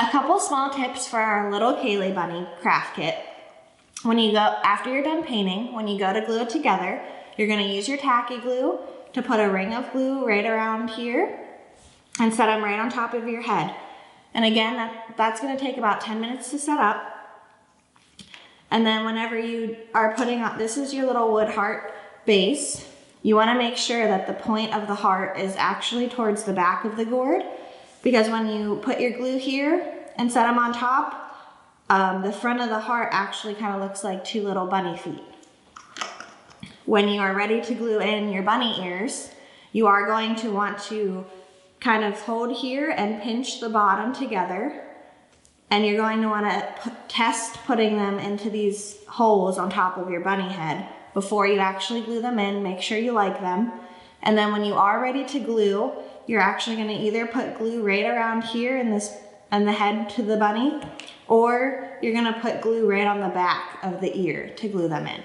A couple small tips for our Lil Kaylee Bunny craft kit. After you're done painting, when you go to glue it together, you're gonna use your tacky glue to put a ring of glue right around here and set them right on top of your head. And again, that's gonna take about 10 minutes to set up. And then whenever you are putting on, this is your little wood heart base, you wanna make sure that the point of the heart is actually towards the back of the gourd, because when you put your glue here and set them on top, the front of the heart actually kind of looks like two little bunny feet. When you are ready to glue in your bunny ears, you are going to want to kind of hold here and pinch the bottom together. And you're going to want to test putting them into these holes on top of your bunny head before you actually glue them in. Make sure you like them. And then when you are ready to glue, you're actually going to either put glue right around here in the head to the bunny, or you're going to put glue right on the back of the ear to glue them in.